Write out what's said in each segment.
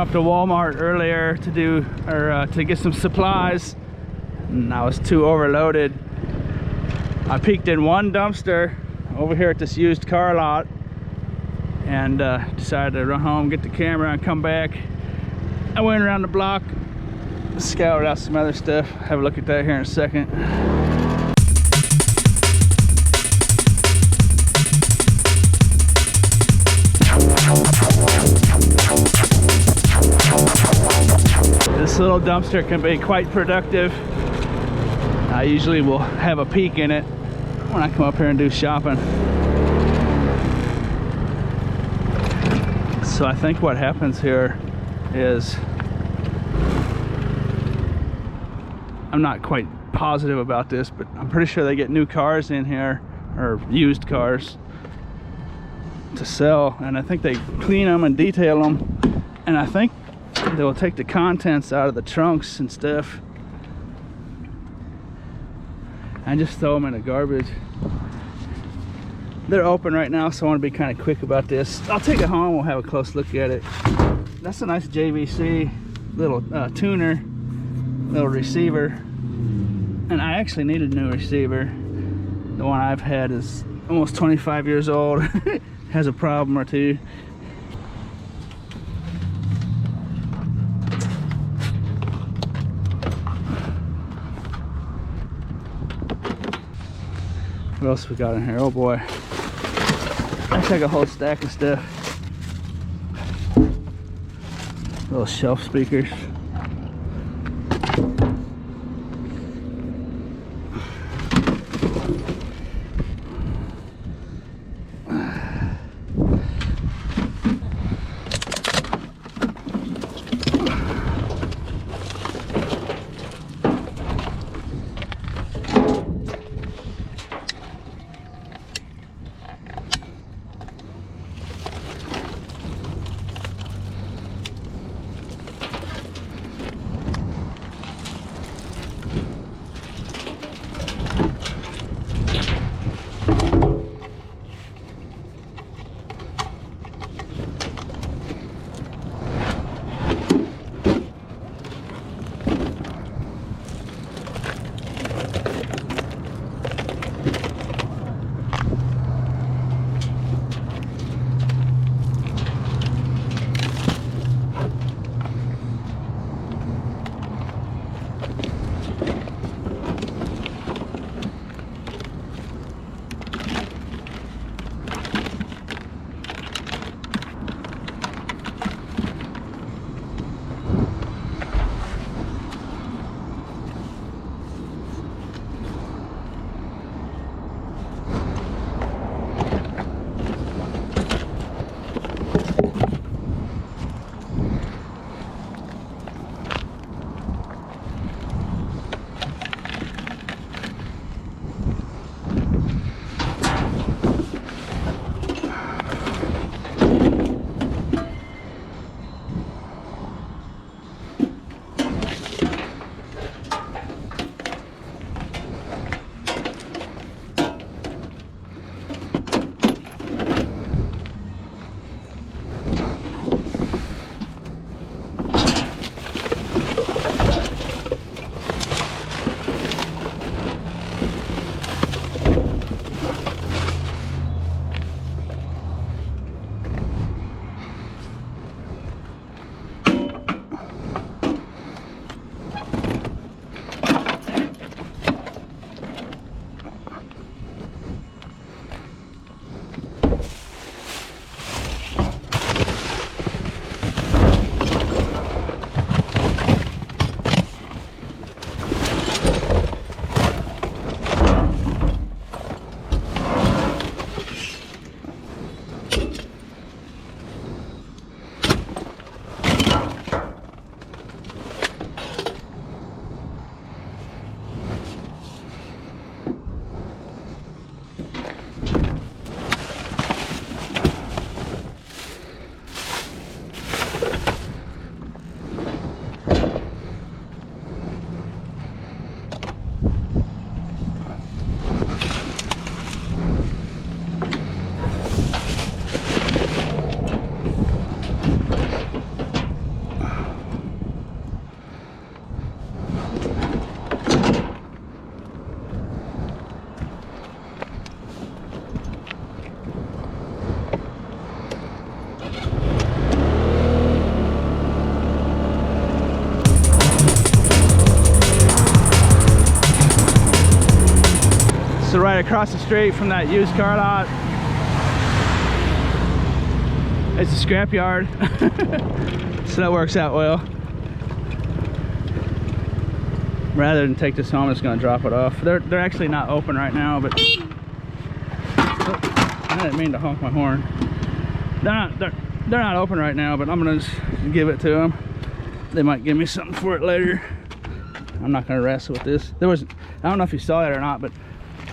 up to Walmart earlier to do, to get some supplies, and I was too overloaded. I peeked in one dumpster over here at this used car lot, and decided to run home, get the camera, and come back. I went around the block, scouted out some other stuff. Have a look at that here in a second. This little dumpster can be quite productive. I usually will have a peek in it when I come up here and do shopping. So I think what happens here is, I'm not quite positive about this, but I'm pretty sure they get new cars in here, or used cars, to sell, and I think they clean them and detail them, and I think they will take the contents out of the trunks and stuff and just throw them in the garbage. They're open right now, so I want to be kind of quick about this. I'll take it home, we'll have a close look at it. That's a nice JVC little tuner, little receiver, and I actually need a new receiver. The one I've had is almost 25 years old. Has a problem or two. What else we got in here? Oh boy, that's like a whole stack of stuff. Little shelf speakers. right across the street from that used car lot. It's a scrapyard, so that works out well. Rather than take this home, I'm just gonna drop it off. They're actually not open right now, but I didn't mean to honk my horn. They're not open right now, but I'm gonna just give it to them. They might give me something for it later. I'm not gonna wrestle with this. I don't know if you saw that or not, but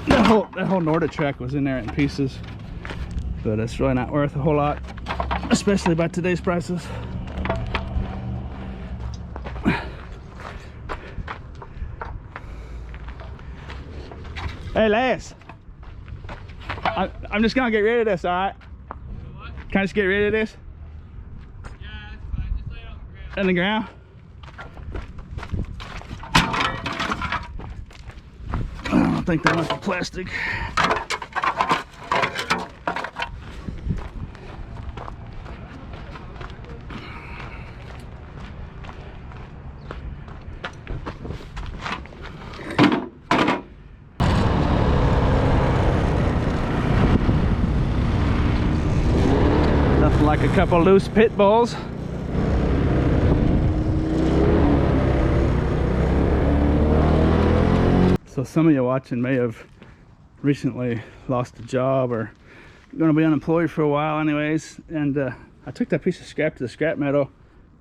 that whole Nordic was in there in pieces. But it's really not worth a whole lot, especially by today's prices. Hey, Les. I'm just gonna get rid of this, all right? What? Can I just get rid of this? Yeah, that's fine. Just lay it on On the ground. the ground? I don't think that much plastic. Nothing like a couple loose pit bulls. So some of you watching may have recently lost a job or going to be unemployed for a while anyways, and I took that piece of scrap to the scrap metal,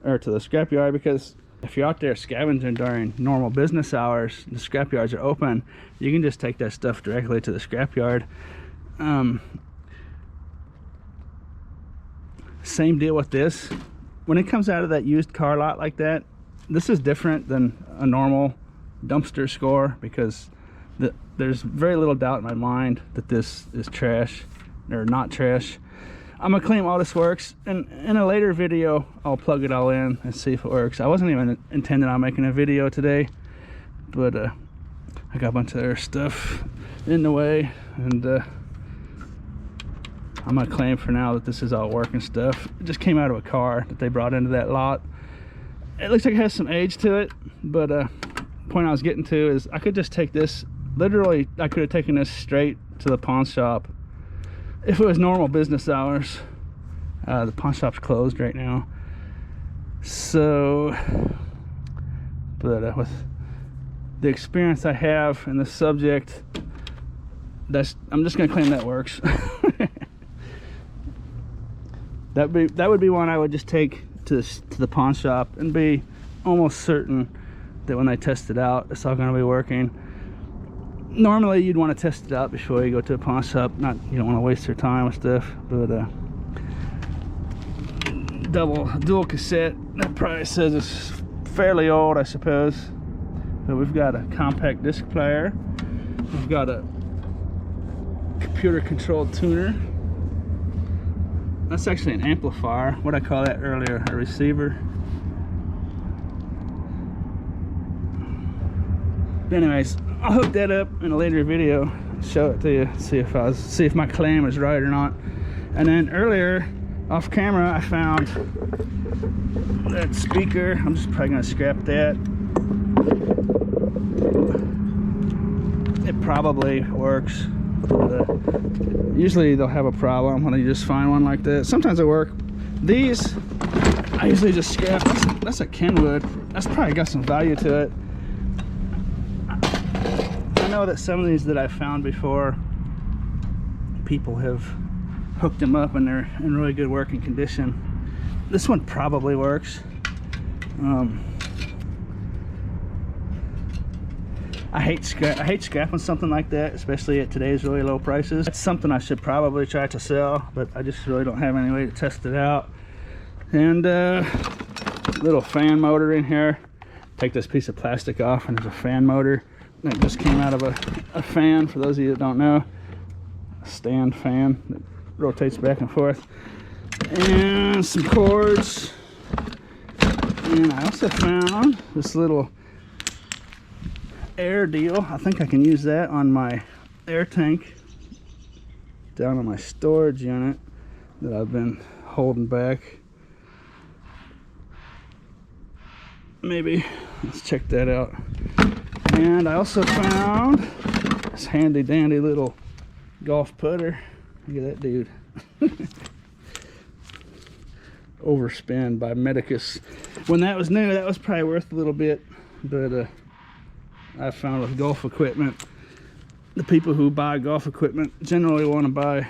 or to the scrap yard, because if you're out there scavenging during normal business hours, the scrap yards are open, you can just take that stuff directly to the scrap yard. Same deal with this. When it comes out of that used car lot like that, this is different than a normal dumpster score, because there's very little doubt in my mind that this is trash or not trash. I'm gonna claim all this works, and in a later video I'll plug it all in and see if it works. I wasn't even intending on making a video today, but I got a bunch of other stuff in the way, and I'm gonna claim for now that this is all working stuff. It just came out of a car that they brought into that lot. It looks like it has some age to it, but point I was getting to is I could just take this, literally I could have taken this straight to the pawn shop if it was normal business hours. The pawn shop's closed right now, so but with the experience I have in the subject, I'm just gonna claim that works. That would be one I would just take to the pawn shop and be almost certain that when they test it out, it's all going to be working. Normally you'd want to test it out before you go to a pawn shop. You don't want to waste your time with stuff, but dual cassette, that probably says it's fairly old, I suppose. But we've got a compact disc player, we've got a computer controlled tuner. That's actually an amplifier, what I call that earlier, a receiver. But anyways, I'll hook that up in a later video, show it to you, see if my claim is right or not. And then earlier, off camera, I found that speaker. I'm just probably gonna scrap that. It probably works. Usually they'll have a problem when you just find one like that. Sometimes they work. These, I usually just scrap. That's a Kenwood. That's probably got some value to it. I know that some of these that I've found before, people have hooked them up and they're in really good working condition. This one probably works. I hate scrapping something like that, especially at today's really low prices. It's something I should probably try to sell, but I just really don't have any way to test it out. And little fan motor in here. Take this piece of plastic off, and there's a fan motor that just came out of a fan. For those of you that don't know, a stand fan that rotates back and forth, and some cords. And I also found this little air deal. I think I can use that on my air tank down on my storage unit that I've been holding back. Maybe let's check that out. And I also found This handy dandy little golf putter. Look at that dude. Overspin by Medicus. When that was new, that was probably worth a little bit, but I found with golf equipment, the people who buy golf equipment generally want to buy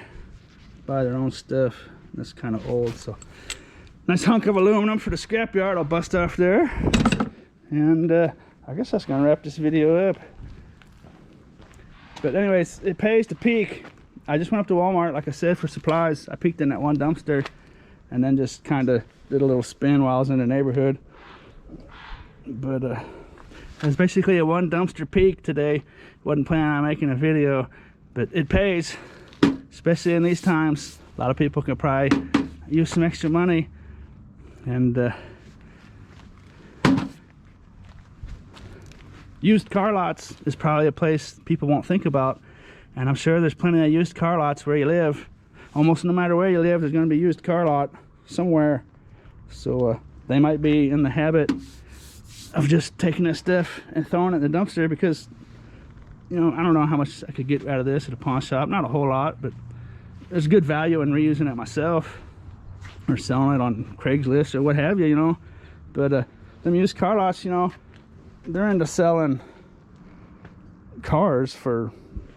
their own stuff. That's kind of old, so nice hunk of aluminum for the scrapyard. I'll bust off there, and I guess that's gonna wrap this video up. But anyways, it pays to peek. I just went up to Walmart, like I said, for supplies. I peeked in that one dumpster and then just kind of did a little spin while I was in the neighborhood. But it was basically a one dumpster peek today. Wasn't planning on making a video, but it pays, especially in these times. A lot of people can probably use some extra money, and used car lots is probably a place people won't think about, and I'm sure there's plenty of used car lots where you live. Almost no matter where you live, there's going to be a used car lot somewhere. So they might be in the habit of just taking this stuff and throwing it in the dumpster, because, you know, I don't know how much I could get out of this at a pawn shop. Not a whole lot, but there's good value in reusing it myself or selling it on Craigslist or what have you, you know. But them used car lots, you know, they're into selling cars for,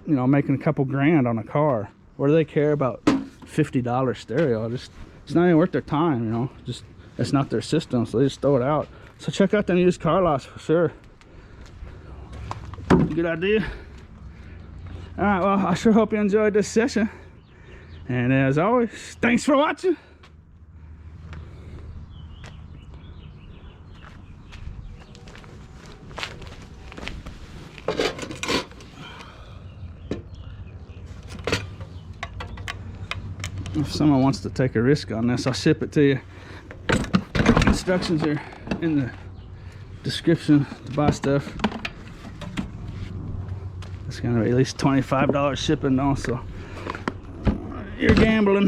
you know, making a couple grand on a car. What do they care about $50 stereo? It's not even worth their time, you know. Just, it's not their system, so they just throw it out. So check out them used car lots for sure. Good idea. All right, well, I sure hope you enjoyed this session, and as always, thanks for watching. If someone wants to take a risk on this, I'll ship it to you. Instructions are in the description to buy stuff. It's gonna be at least $25 shipping though, so you're gambling.